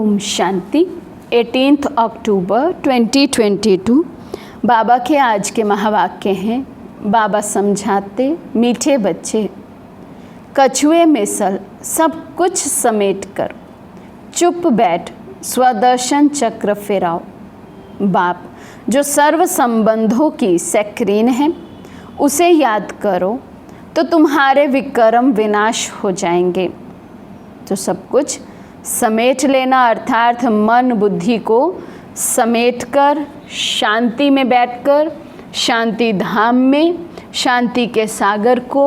ओम शांति। 18 अक्टूबर 2022 बाबा के आज के महावाक्य हैं। बाबा समझाते, मीठे बच्चे कछुए में सब कुछ समेट कर चुप बैठ स्वदर्शन चक्र फिराओ। बाप जो सर्व संबंधों की सक्रीन है, उसे याद करो तो तुम्हारे विकर्म विनाश हो जाएंगे। तो सब कुछ समेट लेना अर्थात मन बुद्धि को समेटकर शांति में बैठकर शांति धाम में शांति के सागर को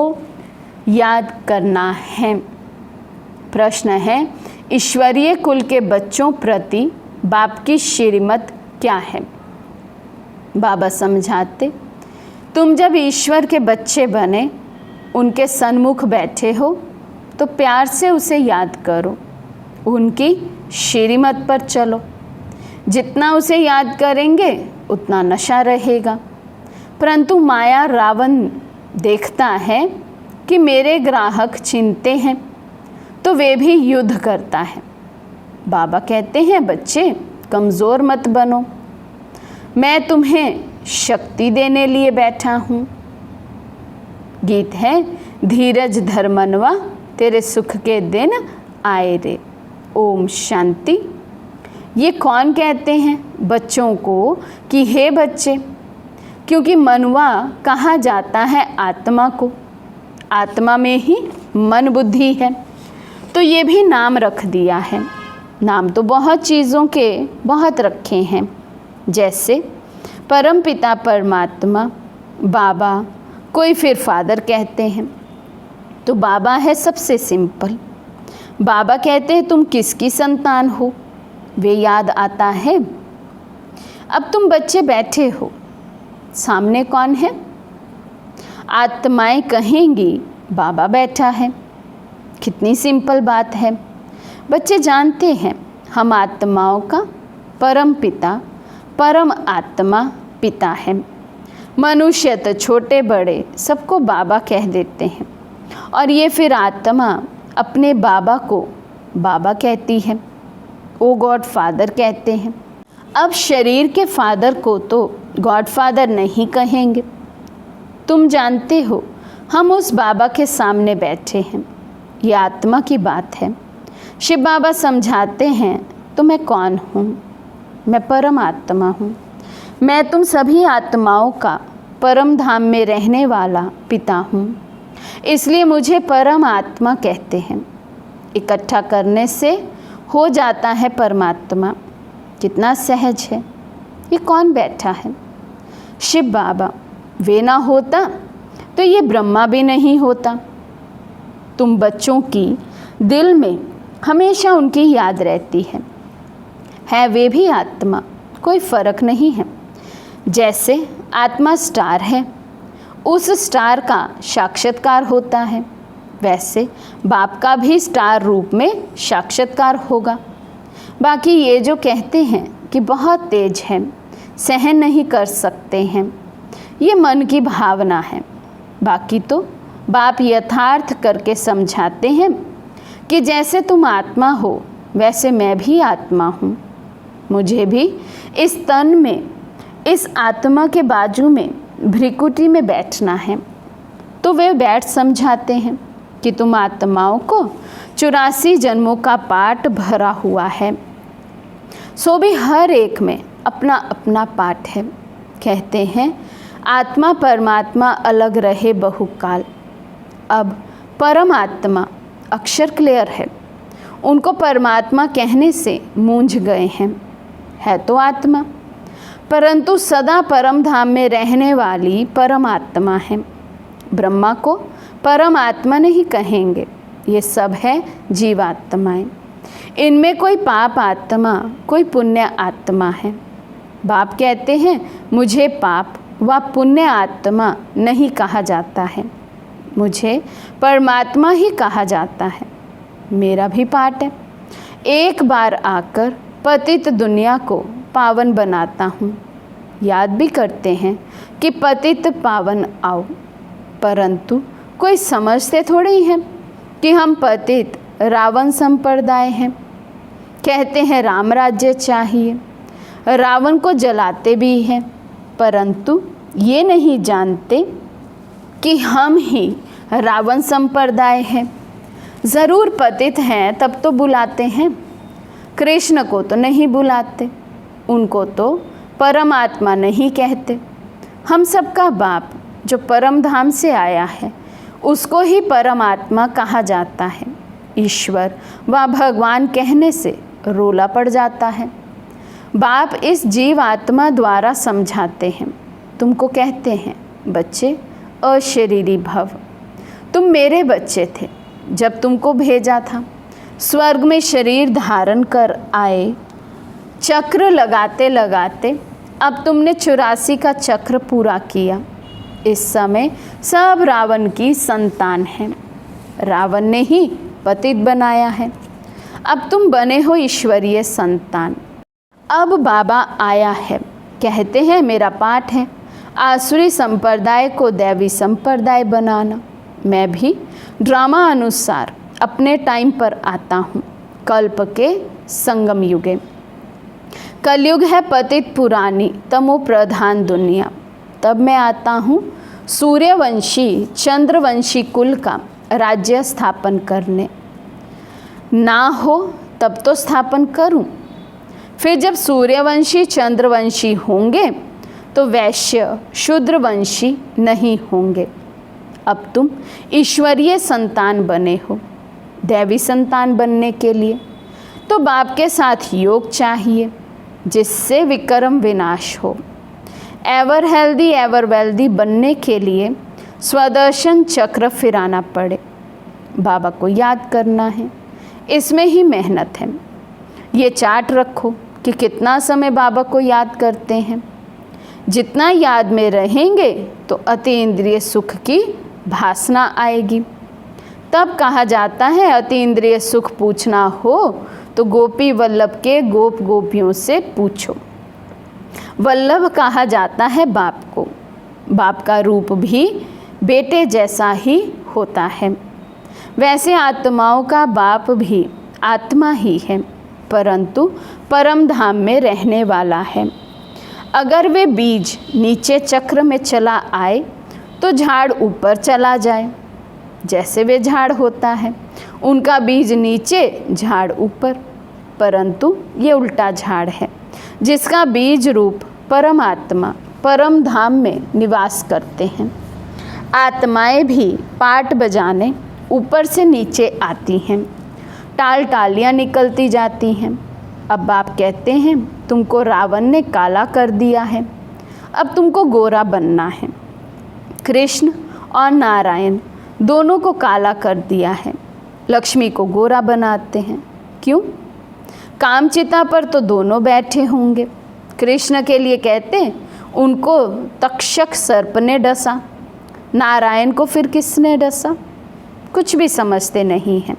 याद करना है। प्रश्न है, ईश्वरीय कुल के बच्चों प्रति बाप की श्रीमत क्या है? बाबा समझाते, तुम जब ईश्वर के बच्चे बने, उनके सन्मुख बैठे हो तो प्यार से उसे याद करो, उनकी श्रीमत पर चलो। जितना उसे याद करेंगे उतना नशा रहेगा। परंतु माया रावण देखता है कि मेरे ग्राहक चिंते हैं, तो वे भी युद्ध करता है। बाबा कहते हैं, बच्चे कमज़ोर मत बनो, मैं तुम्हें शक्ति देने लिए बैठा हूँ। गीत है, धीरज धर्मनवा तेरे सुख के दिन आए रे। ओम शांति। ये कौन कहते हैं बच्चों को कि हे बच्चे? क्योंकि मनवा कहा जाता है आत्मा को, आत्मा में ही मन बुद्धि है, तो ये भी नाम रख दिया है। नाम तो बहुत चीज़ों के बहुत रखे हैं, जैसे परम पिता परमात्मा, बाबा, कोई फिर फादर कहते हैं। तो बाबा है सबसे सिंपल। बाबा कहते हैं तुम किसकी संतान हो, वे याद आता है। अब तुम बच्चे बैठे हो, सामने कौन है? आत्माएं कहेंगी बाबा बैठा है। कितनी सिंपल बात है। बच्चे जानते हैं हम आत्माओं का परम पिता परम आत्मा पिता है। मनुष्य तो छोटे बड़े सबको बाबा कह देते हैं, और ये फिर आत्मा अपने बाबा को बाबा कहती है, ओ गॉड फादर कहते हैं। अब शरीर के फादर को तो गॉड फादर नहीं कहेंगे। तुम जानते हो हम उस बाबा के सामने बैठे हैं, ये आत्मा की बात है। शिव बाबा समझाते हैं, तो मैं कौन हूँ? मैं परम आत्मा हूँ। मैं तुम सभी आत्माओं का परम धाम में रहने वाला पिता हूँ, इसलिए मुझे परम आत्मा कहते हैं। इकट्ठा करने से हो जाता है परमात्मा। कितना सहज है। ये कौन बैठा है? शिव बाबा। वे ना होता तो ये ब्रह्मा भी नहीं होता। तुम बच्चों की दिल में हमेशा उनकी याद रहती है वे भी आत्मा, कोई फ़र्क नहीं है। जैसे आत्मा स्टार है, उस स्टार का साक्षात्कार होता है, वैसे बाप का भी स्टार रूप में साक्षात्कार होगा। बाकी ये जो कहते हैं कि बहुत तेज है, सहन नहीं कर सकते हैं, ये मन की भावना है। बाकी तो बाप यथार्थ करके समझाते हैं कि जैसे तुम आत्मा हो वैसे मैं भी आत्मा हूँ। मुझे भी इस तन में, इस आत्मा के बाजू में भ्रिकुटी में बैठना है। तो वे बैठ समझाते हैं कि तुम आत्माओं को 84 जन्मों का पाठ भरा हुआ है, सो भी हर एक में अपना अपना पाठ है। कहते हैं आत्मा परमात्मा अलग रहे बहुकाल। अब परमात्मा अक्षर क्लियर है, उनको परमात्मा कहने से मूंझ गए हैं। है तो आत्मा, परंतु सदा परम धाम में रहने वाली परमात्मा है। ब्रह्मा को परमात्मा नहीं कहेंगे, ये सब है जीवात्माएं। इनमें कोई पाप आत्मा, कोई पुण्य आत्मा है। बाप कहते हैं मुझे पाप व पुण्य आत्मा नहीं कहा जाता है, मुझे परमात्मा ही कहा जाता है। मेरा भी पाठ है, एक बार आकर पतित दुनिया को पावन बनाता हूँ। याद भी करते हैं कि पतित पावन आओ, परंतु कोई समझते थोड़ी हैं कि हम पतित रावण संप्रदाय हैं। कहते हैं राम राज्य चाहिए, रावण को जलाते भी हैं, परंतु ये नहीं जानते कि हम ही रावण संप्रदाय हैं। ज़रूर पतित हैं तब तो बुलाते हैं, कृष्ण को तो नहीं बुलाते, उनको तो परमात्मा नहीं कहते। हम सबका बाप जो परम धाम से आया है उसको ही परमात्मा कहा जाता है। ईश्वर व भगवान कहने से रोला पड़ जाता है। बाप इस जीव आत्मा द्वारा समझाते हैं, तुमको कहते हैं बच्चे अशरीरी भव, तुम मेरे बच्चे थे जब तुमको भेजा था, स्वर्ग में शरीर धारण कर आए, चक्र लगाते लगाते अब तुमने 84 का चक्र पूरा किया। इस समय सब रावण की संतान हैं, रावण ने ही पतित बनाया है। अब तुम बने हो ईश्वरीय संतान। अब बाबा आया है, कहते हैं मेरा पाठ है आसुरी संप्रदाय को दैवी संप्रदाय बनाना। मैं भी ड्रामा अनुसार अपने टाइम पर आता हूँ, कल्प के संगम युगे। कलयुग है पतित पुरानी तमो प्रधान दुनिया, तब मैं आता हूँ सूर्यवंशी चंद्रवंशी कुल का राज्य स्थापन करने। ना हो तब तो स्थापन करूं, फिर जब सूर्यवंशी चंद्रवंशी होंगे तो वैश्य शूद्रवंशी नहीं होंगे। अब तुम ईश्वरीय संतान बने हो। दैवी संतान बनने के लिए तो बाप के साथ योग चाहिए, जिससे विक्रम विनाश हो। एवर हेल्दी एवर वेल्दी बनने के लिए स्वदर्शन चक्र फिराना पड़े। बाबा को याद करना है, इसमें ही मेहनत है। ये चार्ट रखो कि कितना समय बाबा को याद करते हैं। जितना याद में रहेंगे तो अति इंद्रिय सुख की भासना आएगी। तब कहा जाता है अति इंद्रिय सुख पूछना हो तो गोपी वल्लभ के गोप गोपियों से पूछो। वल्लभ कहा जाता है बाप को। बाप का रूप भी बेटे जैसा ही होता है। वैसे आत्माओं का बाप भी आत्मा ही है, परंतु परम धाम में रहने वाला है। अगर वे बीज नीचे चक्र में चला आए तो झाड़ ऊपर चला जाए। जैसे वे झाड़ होता है, उनका बीज नीचे झाड़ ऊपर, परंतु ये उल्टा झाड़ है जिसका बीज रूप परमात्मा परम धाम में निवास करते हैं। आत्माएं भी पाट बजाने ऊपर से नीचे आती हैं, टाल टालियाँ निकलती जाती हैं। अब बाप कहते हैं तुमको रावण ने काला कर दिया है, अब तुमको गोरा बनना है। कृष्ण और नारायण दोनों को काला कर दिया है, लक्ष्मी को गोरा बनाते हैं। क्यों? कामचिता पर तो दोनों बैठे होंगे। कृष्ण के लिए कहते उनको तक्षक सर्प ने डसा, नारायण को फिर किसने डसा? कुछ भी समझते नहीं हैं।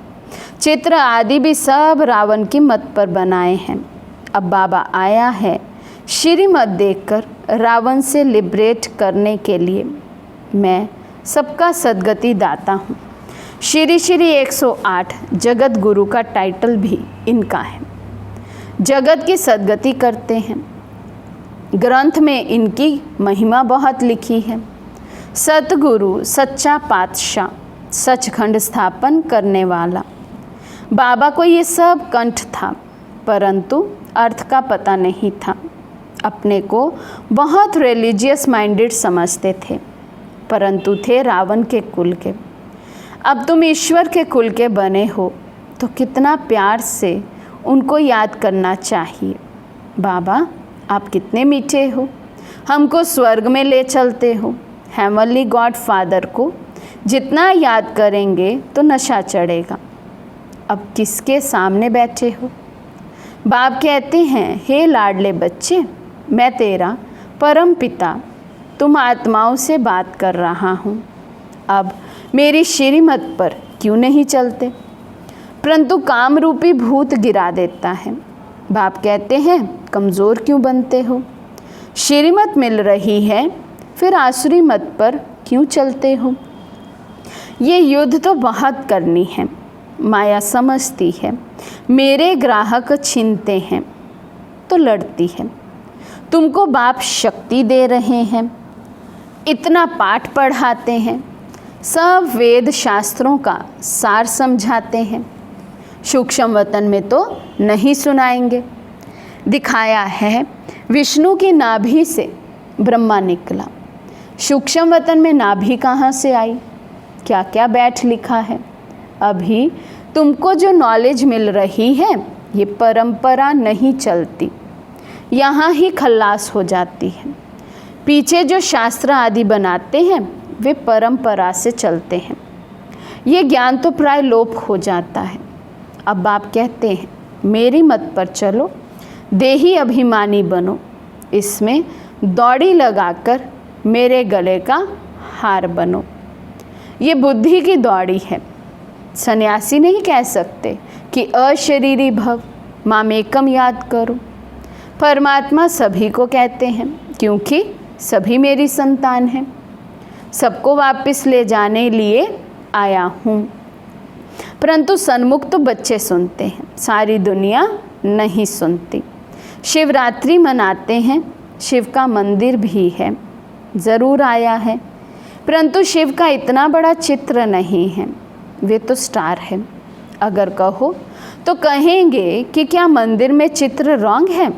चित्र आदि भी सब रावण की मत पर बनाए हैं। अब बाबा आया है श्रीमत देकर रावण से लिबरेट करने के लिए। मैं सबका सद्गति दाता हूँ। श्री श्री 108 जगत गुरु का टाइटल भी इनका है। जगत की सद्गति करते हैं। ग्रंथ में इनकी महिमा बहुत लिखी है। सतगुरु सच्चा पातशाह, सचखंड स्थापन करने वाला। बाबा को ये सब कंठ था, परंतु अर्थ का पता नहीं था। अपने को बहुत रिलीजियस माइंडेड समझते थे, परंतु थे रावण के कुल के। अब तुम ईश्वर के कुल के बने हो तो कितना प्यार से उनको याद करना चाहिए। बाबा आप कितने मीठे हो, हमको स्वर्ग में ले चलते हो। हेवनली गॉड फादर को जितना याद करेंगे तो नशा चढ़ेगा। अब किसके सामने बैठे हो? बाप कहते हैं हे लाडले बच्चे, मैं तेरा परम पिता तुम आत्माओं से बात कर रहा हूँ। अब मेरी श्रीमत पर क्यों नहीं चलते? परंतु काम रूपी भूत गिरा देता है। बाप कहते हैं कमज़ोर क्यों बनते हो? श्रीमत मिल रही है फिर आसुरी मत पर क्यों चलते हो? ये युद्ध तो बहुत करनी है, माया समझती है, मेरे ग्राहक छीनते हैं तो लड़ती है। तुमको बाप शक्ति दे रहे हैं, इतना पाठ पढ़ाते हैं, सब वेद शास्त्रों का सार समझाते हैं। सूक्ष्म वतन में तो नहीं सुनाएंगे। दिखाया है विष्णु की नाभि से ब्रह्मा निकला। सूक्ष्म वतन में नाभि कहाँ से आई, क्या क्या बैठ लिखा है। अभी तुमको जो नॉलेज मिल रही है ये परंपरा नहीं चलती, यहाँ ही खल्लास हो जाती है। पीछे जो शास्त्र आदि बनाते हैं वे परंपरा से चलते हैं। ये ज्ञान तो प्राय लोप हो जाता है। अब आप कहते हैं मेरी मत पर चलो, देही अभिमानी बनो, इसमें दौड़ी लगाकर मेरे गले का हार बनो। ये बुद्धि की दौड़ी है। सन्यासी नहीं कह सकते कि अशरीरी भव, मामेकम याद करो। परमात्मा सभी को कहते हैं क्योंकि सभी मेरी संतान हैं। सबको वापस ले जाने लिए आया हूँ। परंतु सन्मुख तो बच्चे सुनते हैं, सारी दुनिया नहीं सुनती। शिवरात्रि मनाते हैं, शिव का मंदिर भी है, ज़रूर आया है, परंतु शिव का इतना बड़ा चित्र नहीं है, वे तो स्टार है। अगर कहो तो कहेंगे कि क्या मंदिर में चित्र रॉन्ग है।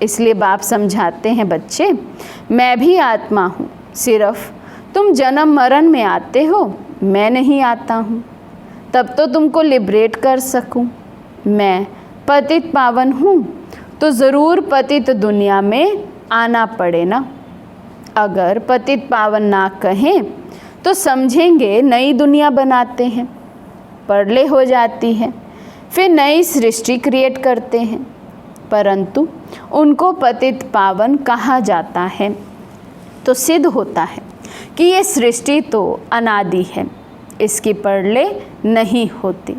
इसलिए बाप समझाते हैं, बच्चे मैं भी आत्मा हूँ, सिर्फ तुम जन्म मरण में आते हो, मैं नहीं आता हूँ, तब तो तुमको लिबरेट कर सकूँ। मैं पतित पावन हूँ तो ज़रूर पतित दुनिया में आना पड़े ना। अगर पतित पावन ना कहें तो समझेंगे नई दुनिया बनाते हैं, परले हो जाती है, फिर नई सृष्टि क्रिएट करते हैं। परंतु उनको पतित पावन कहा जाता है तो सिद्ध होता है कि ये सृष्टि तो अनादि है, इसकी परले नहीं होती,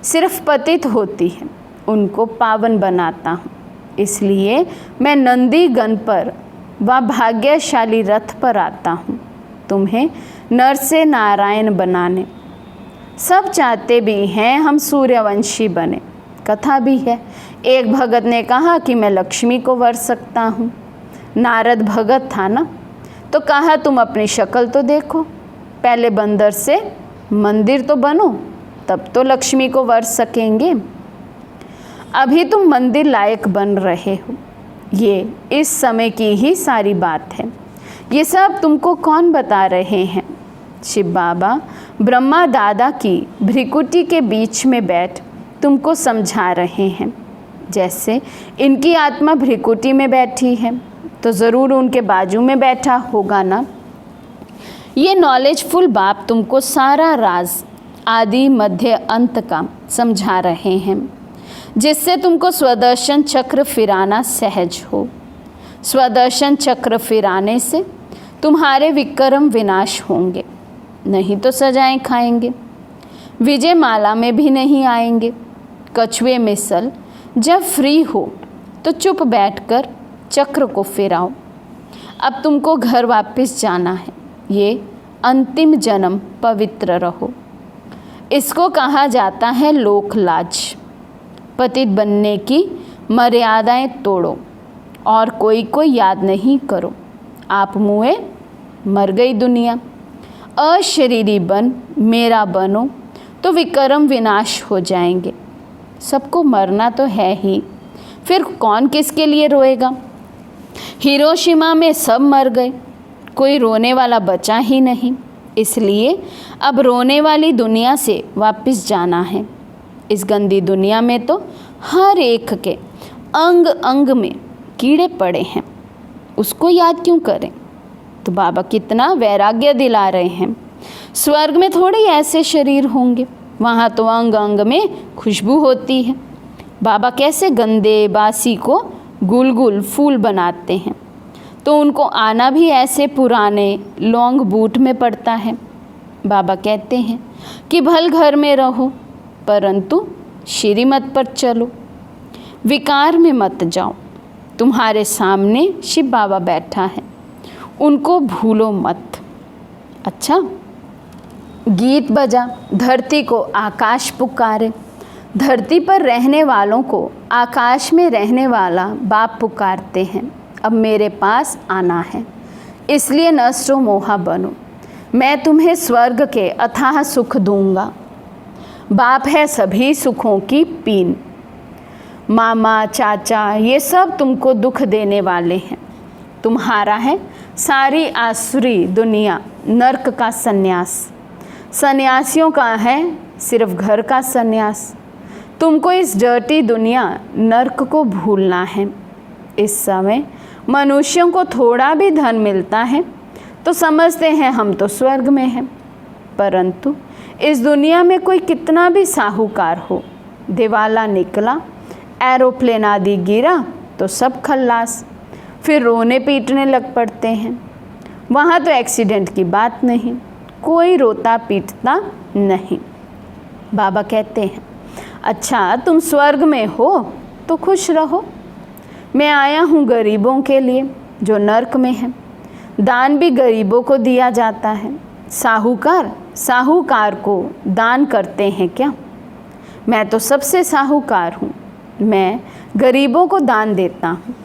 सिर्फ पतित होती है, उनको पावन बनाता हूँ। इसलिए मैं नंदी गण पर व भाग्यशाली रथ पर आता हूँ, तुम्हें नर से नारायण बनाने। सब चाहते भी हैं हम सूर्यवंशी बने। कथा भी है, एक भगत ने कहा कि मैं लक्ष्मी को वर सकता हूँ। नारद भगत था ना, तो कहा तुम अपनी शक्ल तो देखो, पहले बंदर से मंदिर तो बनो, तब तो लक्ष्मी को वर सकेंगे। अभी तुम मंदिर लायक बन रहे हो, ये इस समय की ही सारी बात है। ये सब तुमको कौन बता रहे हैं? शिव बाबा ब्रह्मा दादा की भ्रिकुटी के बीच में बैठ तुमको समझा रहे हैं। जैसे इनकी आत्मा भ्रिकुटी में बैठी है तो ज़रूर उनके बाजू में बैठा होगा ना। ये नॉलेजफुल बाप तुमको सारा राज आदि मध्य अंत का समझा रहे हैं, जिससे तुमको स्वदर्शन चक्र फिराना सहज हो। स्वदर्शन चक्र फिराने से तुम्हारे विक्रम विनाश होंगे, नहीं तो सजाएं खाएंगे। विजय माला में भी नहीं आएंगे। कछुए में सल जब फ्री हो तो चुप बैठकर चक्र को फिराओ। अब तुमको घर वापस जाना है, ये अंतिम जन्म पवित्र रहो। इसको कहा जाता है लोक लाज। पतित बनने की मर्यादाएं तोड़ो और कोई को याद नहीं करो। आप मुए, मर गई दुनिया। अशरीरी बन मेरा बनो तो विक्रम विनाश हो जाएंगे। सबको मरना तो है ही, फिर कौन किसके लिए रोएगा? हिरोशिमा में सब मर गए, कोई रोने वाला बचा ही नहीं। इसलिए अब रोने वाली दुनिया से वापस जाना है। इस गंदी दुनिया में तो हर एक के अंग अंग में कीड़े पड़े हैं, उसको याद क्यों करें? तो बाबा कितना वैराग्य दिला रहे हैं। स्वर्ग में थोड़े ऐसे शरीर होंगे, वहाँ तो अंग अंग में खुशबू होती है। बाबा कैसे गंदे बासी को गुलगुल फूल बनाते हैं, तो उनको आना भी ऐसे पुराने लौंग बूट में पड़ता है। बाबा कहते हैं कि भल घर में रहो, परंतु श्रीमत पर चलो, विकार में मत जाओ। तुम्हारे सामने शिव बाबा बैठा है, उनको भूलो मत। अच्छा, गीत बजा, धरती को आकाश पुकारे। धरती पर रहने वालों को आकाश में रहने वाला बाप पुकारते हैं। अब मेरे पास आना है, इसलिए नष्टो मोहा बनो, मैं तुम्हें स्वर्ग के अथाह सुख दूंगा। बाप है सभी सुखों की पीन। मामा चाचा ये सब तुमको दुख देने वाले हैं। तुम्हारा है सारी आसुरी दुनिया नर्क का सन्यास। सन्यासियों का है सिर्फ घर का सन्यास। तुमको इस डर्टी दुनिया नर्क को भूलना है। इस समय मनुष्यों को थोड़ा भी धन मिलता है तो समझते हैं हम तो स्वर्ग में हैं, परंतु इस दुनिया में कोई कितना भी साहूकार हो, दिवाला निकला, एरोप्लेन आदि गिरा तो सब खल्लास, फिर रोने पीटने लग पड़ते हैं। वहाँ तो एक्सीडेंट की बात नहीं, कोई रोता पीटता नहीं। बाबा कहते हैं, अच्छा तुम स्वर्ग में हो तो खुश रहो। मैं आया हूँ गरीबों के लिए जो नर्क में हैं। दान भी गरीबों को दिया जाता है। साहूकार को दान करते हैं क्या? मैं तो सबसे साहूकार हूँ, मैं गरीबों को दान देता हूँ।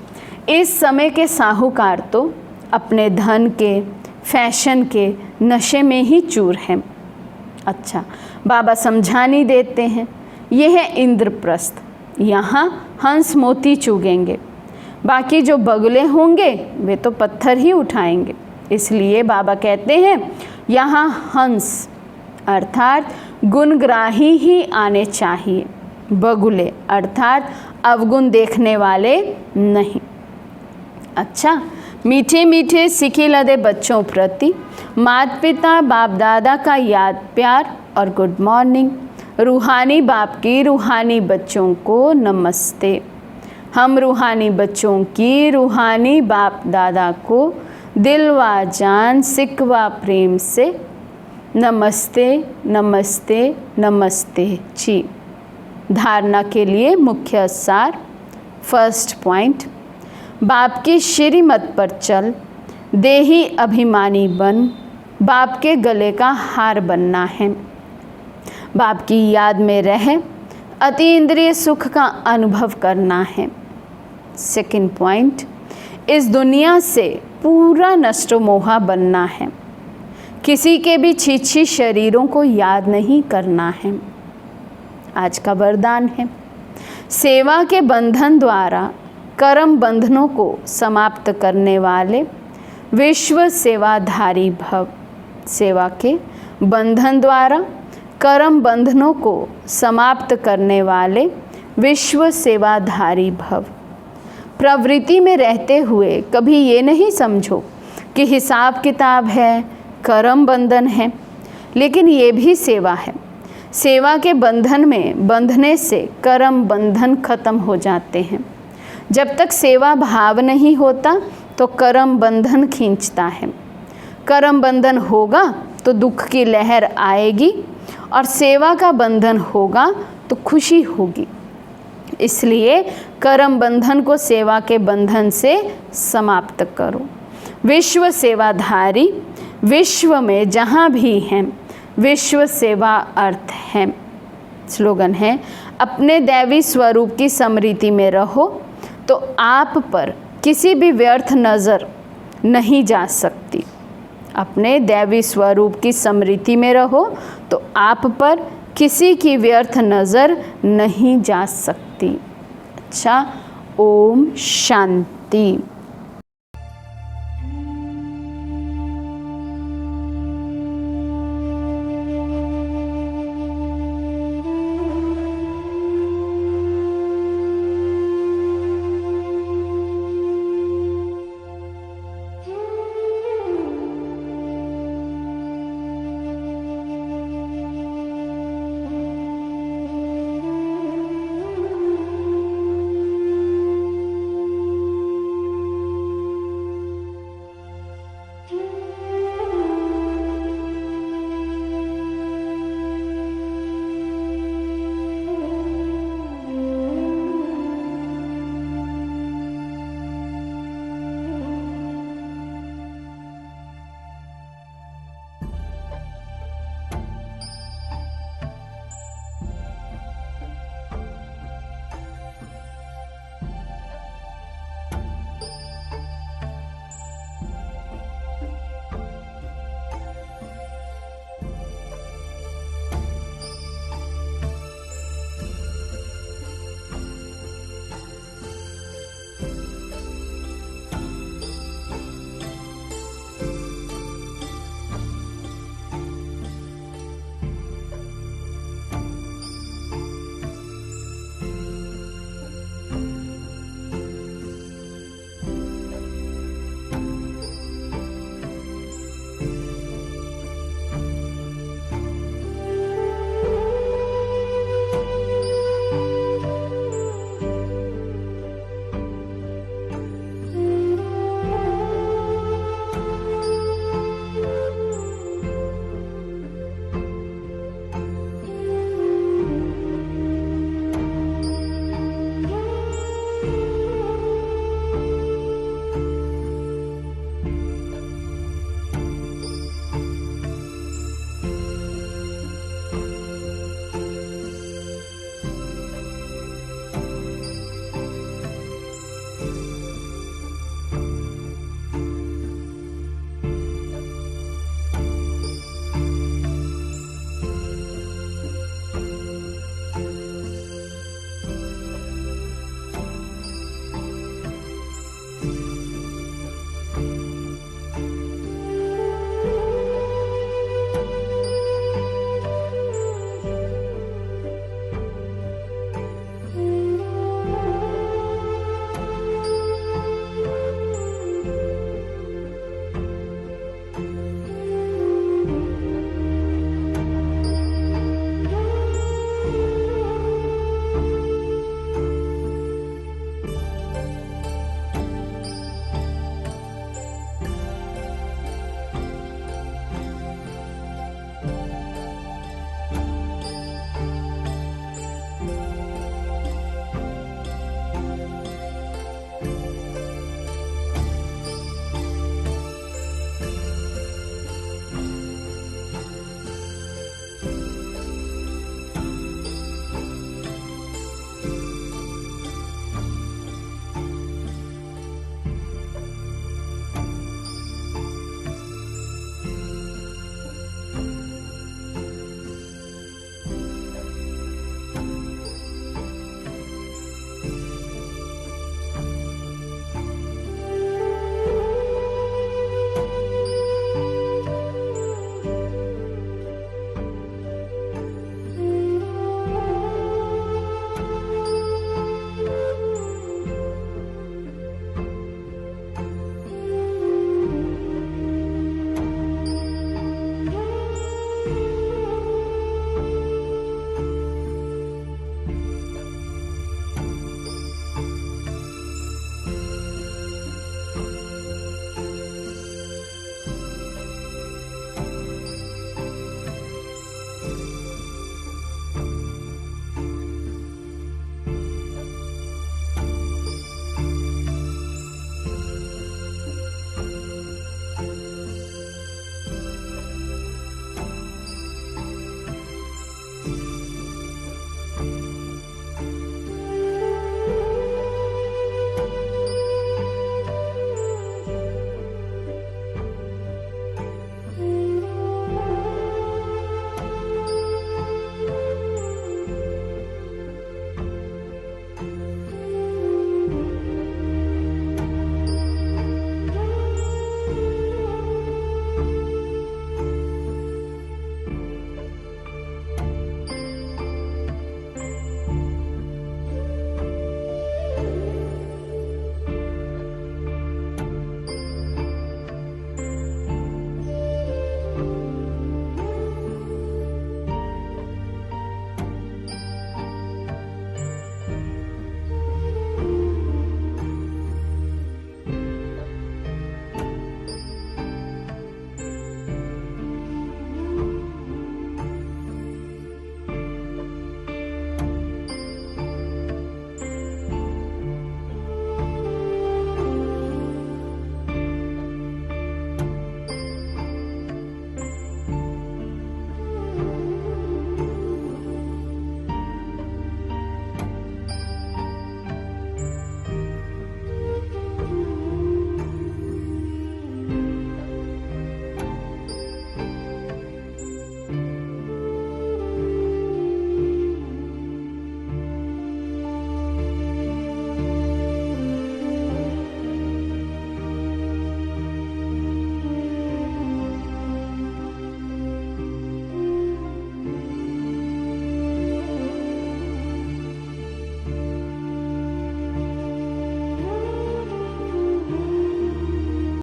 इस समय के साहूकार तो अपने धन के, फैशन के नशे में ही चूर हैं। अच्छा, बाबा समझानी देते हैं, यह है इंद्रप्रस्थ, यहाँ हंस मोती चुगेंगे, बाकी जो बगुले होंगे वे तो पत्थर ही उठाएंगे। इसलिए बाबा कहते हैं यहाँ हंस अर्थात गुणग्राही ही आने चाहिए, बगुले अर्थात अवगुण देखने वाले नहीं। अच्छा, मीठे मीठे सिखे लदे बच्चों प्रति माता पिता बाप दादा का याद प्यार और गुड मॉर्निंग। रूहानी बाप की रूहानी बच्चों को नमस्ते। हम रूहानी बच्चों की रूहानी बाप दादा को दिल व जान सिकवा प्रेम से नमस्ते नमस्ते नमस्ते जी। धारणा के लिए मुख्य सार। फर्स्ट पॉइंट, बाप की श्रीमत पर चल, देही अभिमानी बन, बाप के गले का हार बनना है। बाप की याद में रह अति इंद्रिय सुख का अनुभव करना है। सेकंड पॉइंट, इस दुनिया से पूरा नष्टो मोहा बनना है। किसी के भी छीछी शरीरों को याद नहीं करना है। आज का वरदान है, सेवा के बंधन द्वारा कर्म बंधनों को समाप्त करने वाले विश्व सेवाधारी भव। सेवा के बंधन द्वारा कर्म बंधनों को समाप्त करने वाले विश्व सेवाधारी भव। प्रवृत्ति में रहते हुए कभी ये नहीं समझो कि हिसाब किताब है, कर्म बंधन है, लेकिन ये भी सेवा है। सेवा के बंधन में बंधने से कर्म बंधन खत्म हो जाते हैं। जब तक सेवा भाव नहीं होता तो कर्म बंधन खींचता है। कर्म बंधन होगा तो दुख की लहर आएगी और सेवा का बंधन होगा तो खुशी होगी। इसलिए कर्म बंधन को सेवा के बंधन से समाप्त करो। विश्व सेवाधारी, विश्व में जहाँ भी हैं विश्व सेवा अर्थ है। स्लोगन है, अपने दैवी स्वरूप की स्मृति में रहो तो आप पर किसी भी व्यर्थ नज़र नहीं जा सकती। अपने दैवी स्वरूप की स्मृति में रहो तो आप पर किसी की व्यर्थ नज़र नहीं जा सकती। अच्छा, ओम शांति।